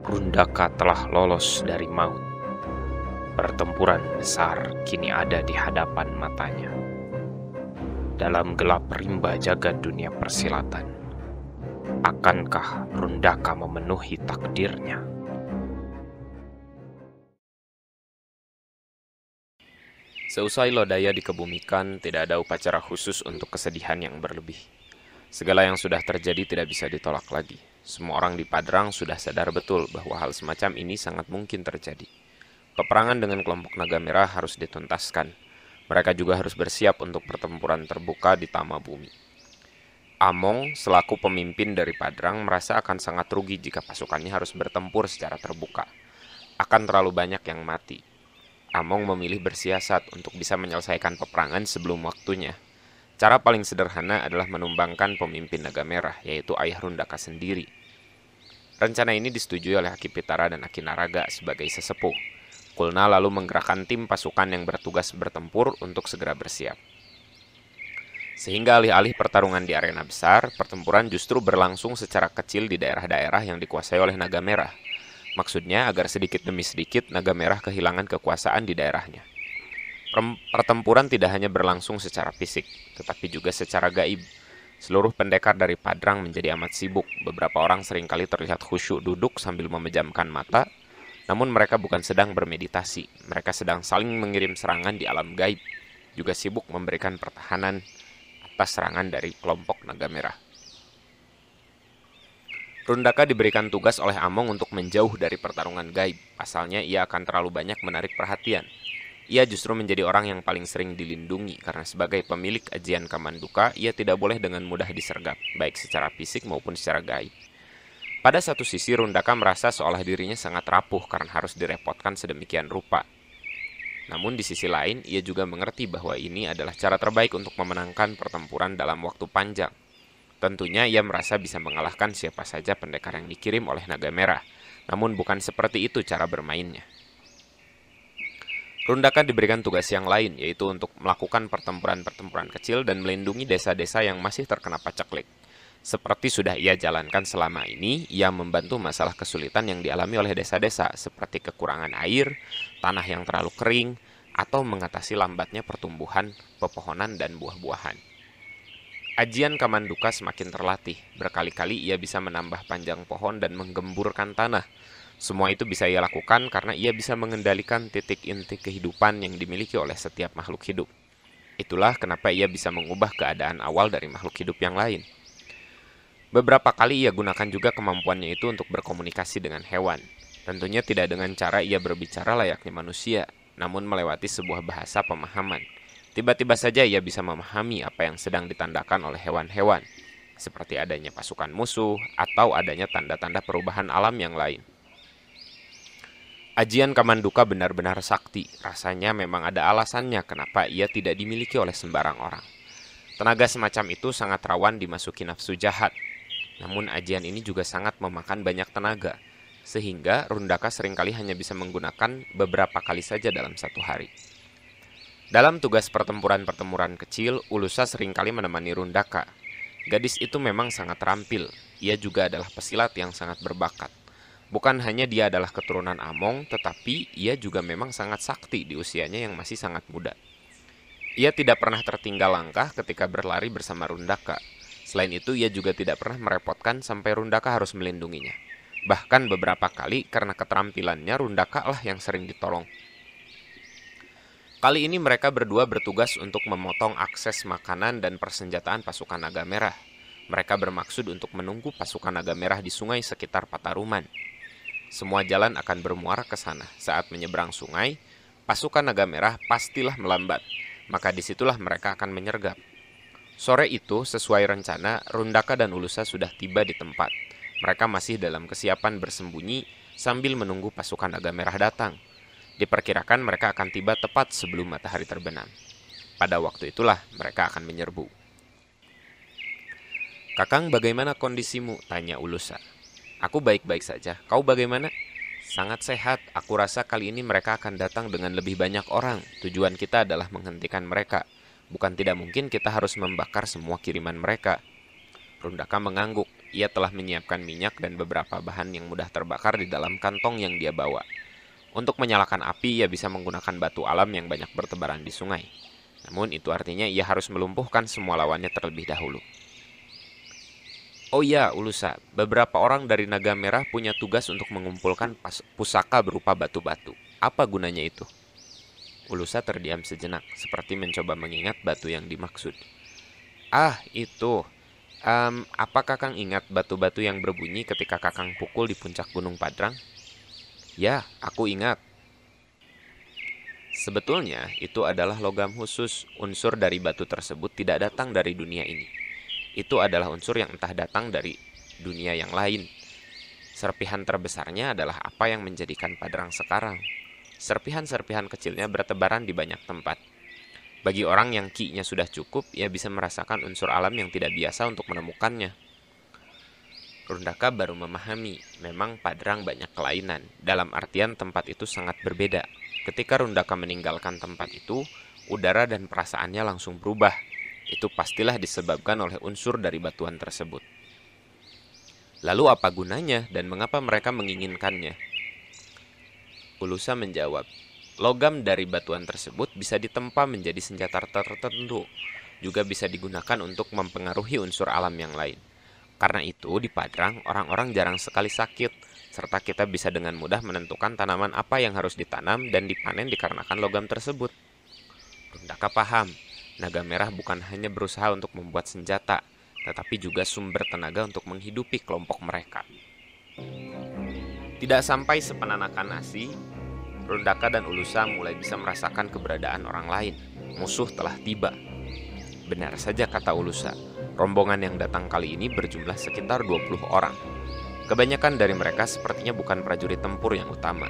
Rundaka telah lolos dari maut. Pertempuran besar kini ada di hadapan matanya. Dalam gelap rimba jagat dunia persilatan, akankah Rundaka memenuhi takdirnya? Seusai Lodaya dikebumikan, tidak ada upacara khusus untuk kesedihan yang berlebih. Segala yang sudah terjadi tidak bisa ditolak lagi. Semua orang di Padrang sudah sadar betul bahwa hal semacam ini sangat mungkin terjadi. Peperangan dengan kelompok Naga Merah harus dituntaskan. Mereka juga harus bersiap untuk pertempuran terbuka di Tama Bumi. Among, selaku pemimpin dari Padrang, merasa akan sangat rugi jika pasukannya harus bertempur secara terbuka. Akan terlalu banyak yang mati. Among memilih bersiasat untuk bisa menyelesaikan peperangan sebelum waktunya. Cara paling sederhana adalah menumbangkan pemimpin Naga Merah, yaitu Ayah Rundaka sendiri. Rencana ini disetujui oleh Aki Pitara dan Aki Naraga sebagai sesepuh. Kulna lalu menggerakkan tim pasukan yang bertugas bertempur untuk segera bersiap. Sehingga alih-alih pertarungan di arena besar, pertempuran justru berlangsung secara kecil di daerah-daerah yang dikuasai oleh Naga Merah. Maksudnya agar sedikit demi sedikit Naga Merah kehilangan kekuasaan di daerahnya. Pertempuran tidak hanya berlangsung secara fisik, tetapi juga secara gaib. Seluruh pendekar dari Padrang menjadi amat sibuk. Beberapa orang seringkali terlihat khusyuk duduk sambil memejamkan mata, namun mereka bukan sedang bermeditasi. Mereka sedang saling mengirim serangan di alam gaib, juga sibuk memberikan pertahanan atas serangan dari kelompok Naga Merah. Rundaka diberikan tugas oleh Among untuk menjauh dari pertarungan gaib. Pasalnya ia akan terlalu banyak menarik perhatian. Ia justru menjadi orang yang paling sering dilindungi karena sebagai pemilik ajian Kamanduka, ia tidak boleh dengan mudah disergap, baik secara fisik maupun secara gaib. Pada satu sisi, Rundaka merasa seolah dirinya sangat rapuh karena harus direpotkan sedemikian rupa. Namun di sisi lain, ia juga mengerti bahwa ini adalah cara terbaik untuk memenangkan pertempuran dalam waktu panjang. Tentunya ia merasa bisa mengalahkan siapa saja pendekar yang dikirim oleh Naga Merah, namun bukan seperti itu cara bermainnya. Rundaka diberikan tugas yang lain, yaitu untuk melakukan pertempuran-pertempuran kecil dan melindungi desa-desa yang masih terkena paceklik. Seperti sudah ia jalankan selama ini, ia membantu masalah kesulitan yang dialami oleh desa-desa, seperti kekurangan air, tanah yang terlalu kering, atau mengatasi lambatnya pertumbuhan pepohonan dan buah-buahan. Ajian Kamanduka semakin terlatih, berkali-kali ia bisa menambah panjang pohon dan menggemburkan tanah. Semua itu bisa ia lakukan karena ia bisa mengendalikan titik inti kehidupan yang dimiliki oleh setiap makhluk hidup. Itulah kenapa ia bisa mengubah keadaan awal dari makhluk hidup yang lain. Beberapa kali ia gunakan juga kemampuannya itu untuk berkomunikasi dengan hewan. Tentunya tidak dengan cara ia berbicara layaknya manusia, namun melewati sebuah bahasa pemahaman. Tiba-tiba saja ia bisa memahami apa yang sedang ditandakan oleh hewan-hewan, seperti adanya pasukan musuh atau adanya tanda-tanda perubahan alam yang lain. Ajian Kamanduka benar-benar sakti, rasanya memang ada alasannya kenapa ia tidak dimiliki oleh sembarang orang. Tenaga semacam itu sangat rawan dimasuki nafsu jahat, namun ajian ini juga sangat memakan banyak tenaga, sehingga Rundaka seringkali hanya bisa menggunakan beberapa kali saja dalam satu hari. Dalam tugas pertempuran-pertempuran kecil, Ulusa seringkali menemani Rundaka. Gadis itu memang sangat terampil, ia juga adalah pesilat yang sangat berbakat. Bukan hanya dia adalah keturunan Among, tetapi ia juga memang sangat sakti di usianya yang masih sangat muda. Ia tidak pernah tertinggal langkah ketika berlari bersama Rundaka. Selain itu, ia juga tidak pernah merepotkan sampai Rundaka harus melindunginya. Bahkan beberapa kali karena keterampilannya, Rundaka lah yang sering ditolong. Kali ini mereka berdua bertugas untuk memotong akses makanan dan persenjataan pasukan Naga Merah. Mereka bermaksud untuk menunggu pasukan Naga Merah di sungai sekitar Pataruman. Semua jalan akan bermuara ke sana. Saat menyeberang sungai, pasukan Naga Merah pastilah melambat. Maka disitulah mereka akan menyergap. Sore itu, sesuai rencana, Rundaka dan Ulusa sudah tiba di tempat. Mereka masih dalam kesiapan bersembunyi sambil menunggu pasukan Naga Merah datang. Diperkirakan mereka akan tiba tepat sebelum matahari terbenam. Pada waktu itulah mereka akan menyerbu. "Kakang, bagaimana kondisimu?" tanya Ulusa. "Aku baik-baik saja. Kau bagaimana?" "Sangat sehat. Aku rasa kali ini mereka akan datang dengan lebih banyak orang. Tujuan kita adalah menghentikan mereka. Bukan tidak mungkin kita harus membakar semua kiriman mereka." Rundaka mengangguk. ia telah menyiapkan minyak dan beberapa bahan yang mudah terbakar di dalam kantong yang dia bawa. Untuk menyalakan api, ia bisa menggunakan batu alam yang banyak bertebaran di sungai. Namun itu artinya ia harus melumpuhkan semua lawannya terlebih dahulu. Oh iya, Ulusa, beberapa orang dari Naga Merah punya tugas untuk mengumpulkan pusaka berupa batu-batu. Apa gunanya itu? Ulusa terdiam sejenak, seperti mencoba mengingat batu yang dimaksud. Ah, itu. Apa Kakang ingat batu-batu yang berbunyi ketika Kakang pukul di puncak Gunung Padrang? Ya, aku ingat. Sebetulnya, itu adalah logam khusus. Unsur dari batu tersebut tidak datang dari dunia ini. Itu adalah unsur yang entah datang dari dunia yang lain. Serpihan terbesarnya adalah apa yang menjadikan Padrang sekarang. Serpihan-serpihan kecilnya bertebaran di banyak tempat. Bagi orang yang ki-nya sudah cukup, ia bisa merasakan unsur alam yang tidak biasa untuk menemukannya. Rundaka baru memahami, memang Padrang banyak kelainan, dalam artian tempat itu sangat berbeda. Ketika Rundaka meninggalkan tempat itu, udara dan perasaannya langsung berubah. Itu pastilah disebabkan oleh unsur dari batuan tersebut. Lalu apa gunanya dan mengapa mereka menginginkannya? Ulusa menjawab, logam dari batuan tersebut bisa ditempa menjadi senjata tertentu, juga bisa digunakan untuk mempengaruhi unsur alam yang lain. Karena itu, di Padrang, orang-orang jarang sekali sakit, serta kita bisa dengan mudah menentukan tanaman apa yang harus ditanam dan dipanen dikarenakan logam tersebut. Rundaka paham, Naga Merah bukan hanya berusaha untuk membuat senjata, tetapi juga sumber tenaga untuk menghidupi kelompok mereka. Tidak sampai sepenanakan nasi, Rundaka dan Ulusa mulai bisa merasakan keberadaan orang lain. Musuh telah tiba. Benar saja kata Ulusa, rombongan yang datang kali ini berjumlah sekitar 20 orang. Kebanyakan dari mereka sepertinya bukan prajurit tempur yang utama.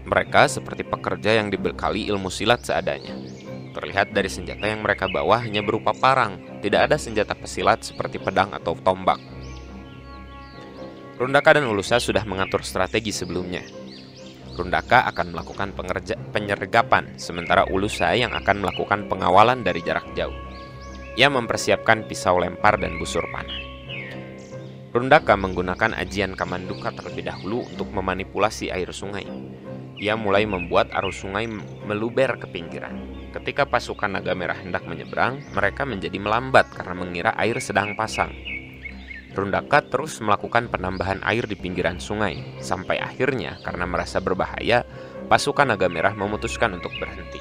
Mereka seperti pekerja yang dibekali ilmu silat seadanya. Terlihat dari senjata yang mereka bawa hanya berupa parang, tidak ada senjata pesilat seperti pedang atau tombak. Rundaka dan Ulusa sudah mengatur strategi sebelumnya. Rundaka akan melakukan penyergapan, sementara Ulusa yang akan melakukan pengawalan dari jarak jauh. Ia mempersiapkan pisau lempar dan busur panah. Rundaka menggunakan ajian Kamanduka terlebih dahulu untuk memanipulasi air sungai. Ia mulai membuat arus sungai meluber ke pinggiran. Ketika pasukan Naga Merah hendak menyeberang, mereka menjadi melambat karena mengira air sedang pasang. Rundaka terus melakukan penambahan air di pinggiran sungai, sampai akhirnya karena merasa berbahaya, pasukan Naga Merah memutuskan untuk berhenti.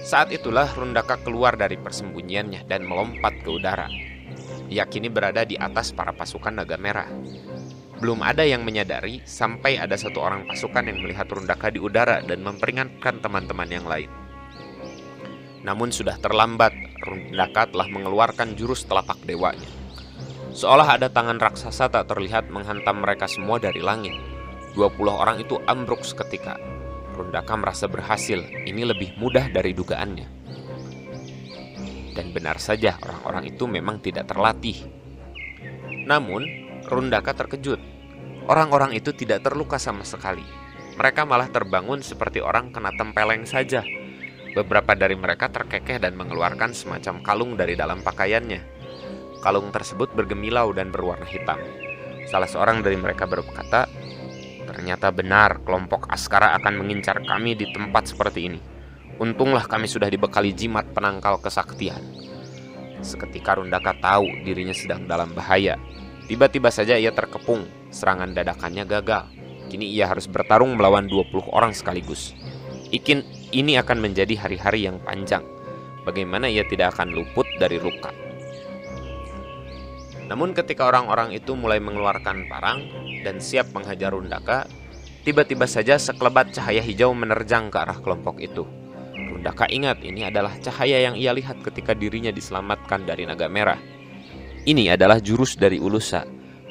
Saat itulah Rundaka keluar dari persembunyiannya dan melompat ke udara. Ia kini berada di atas para pasukan Naga Merah. Belum ada yang menyadari sampai ada satu orang pasukan yang melihat Rundaka di udara dan memperingatkan teman-teman yang lain. Namun sudah terlambat, Rundaka telah mengeluarkan jurus telapak dewanya. Seolah ada tangan raksasa tak terlihat menghantam mereka semua dari langit. 20 orang itu ambruk seketika. Rundaka merasa berhasil, ini lebih mudah dari dugaannya. Dan benar saja, orang-orang itu memang tidak terlatih. Namun, Rundaka terkejut. Orang-orang itu tidak terluka sama sekali. Mereka malah terbangun seperti orang kena tempeleng saja. Beberapa dari mereka terkekeh dan mengeluarkan semacam kalung dari dalam pakaiannya. Kalung tersebut bergemilau dan berwarna hitam. Salah seorang dari mereka berkata, "Ternyata benar, kelompok Askara akan mengincar kami di tempat seperti ini. Untunglah kami sudah dibekali jimat penangkal kesaktian." Seketika Rundaka tahu dirinya sedang dalam bahaya. Tiba-tiba saja ia terkepung, serangan dadakannya gagal. Kini ia harus bertarung melawan 20 orang sekaligus. Ini akan menjadi hari-hari yang panjang. Bagaimana ia tidak akan luput dari luka? Namun ketika orang-orang itu mulai mengeluarkan parang dan siap menghajar Rundaka, tiba-tiba saja sekelebat cahaya hijau menerjang ke arah kelompok itu. Rundaka ingat ini adalah cahaya yang ia lihat ketika dirinya diselamatkan dari Naga Merah. Ini adalah jurus dari Ulusa.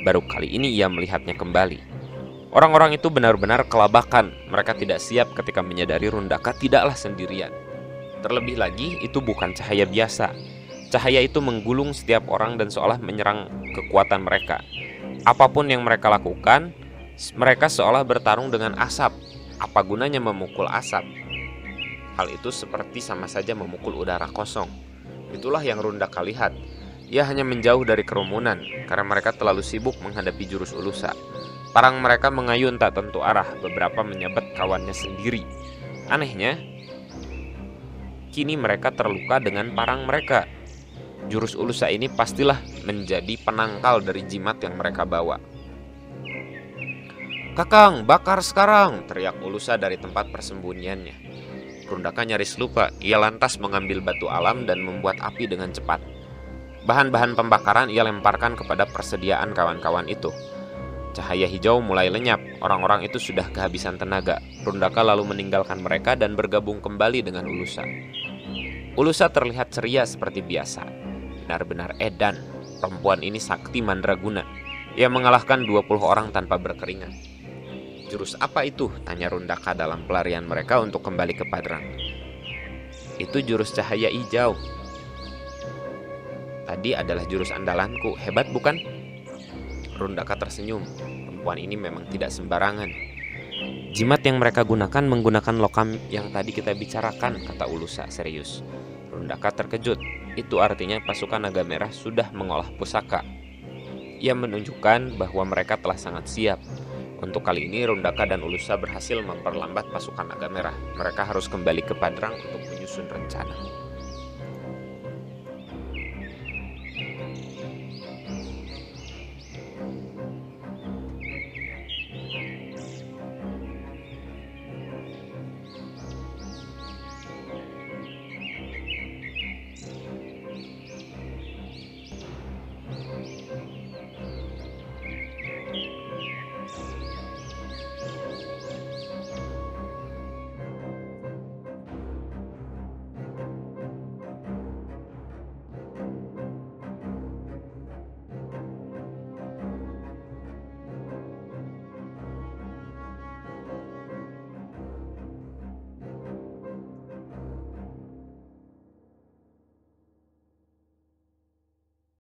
Baru kali ini ia melihatnya kembali. Orang-orang itu benar-benar kelabakan. Mereka tidak siap ketika menyadari Rundaka tidaklah sendirian. Terlebih lagi, itu bukan cahaya biasa. Cahaya itu menggulung setiap orang dan seolah menyerang kekuatan mereka. Apapun yang mereka lakukan, mereka seolah bertarung dengan asap. Apa gunanya memukul asap? Hal itu seperti sama saja memukul udara kosong. Itulah yang Rundaka lihat. Ia hanya menjauh dari kerumunan karena mereka terlalu sibuk menghadapi jurus Ulusa. Parang mereka mengayun tak tentu arah, beberapa menyabet kawannya sendiri. Anehnya, kini mereka terluka dengan parang mereka. Jurus Ulusa ini pastilah menjadi penangkal dari jimat yang mereka bawa. "Kakang, bakar sekarang!" teriak Ulusa dari tempat persembunyiannya. Rundaka nyaris lupa. Ia lantas mengambil batu alam dan membuat api dengan cepat. Bahan-bahan pembakaran ia lemparkan kepada persediaan kawan-kawan itu. Cahaya hijau mulai lenyap. Orang-orang itu sudah kehabisan tenaga. Rundaka lalu meninggalkan mereka dan bergabung kembali dengan Ulusa. Ulusa terlihat ceria seperti biasa. Benar-benar edan. Perempuan ini sakti mandraguna. Ia mengalahkan 20 orang tanpa berkeringat. "Jurus apa itu?" tanya Rundaka dalam pelarian mereka untuk kembali ke Padrang. "Itu jurus cahaya hijau. Tadi adalah jurus andalanku. Hebat bukan?" Rundaka tersenyum. Perempuan ini memang tidak sembarangan. "Jimat yang mereka gunakan menggunakan lokam yang tadi kita bicarakan," kata Ulusa serius. Rundaka terkejut. Itu artinya pasukan Naga Merah sudah mengolah pusaka. Ia menunjukkan bahwa mereka telah sangat siap. Untuk kali ini Rundaka dan Ulusa berhasil memperlambat pasukan Naga Merah. Mereka harus kembali ke Padrang untuk menyusun rencana.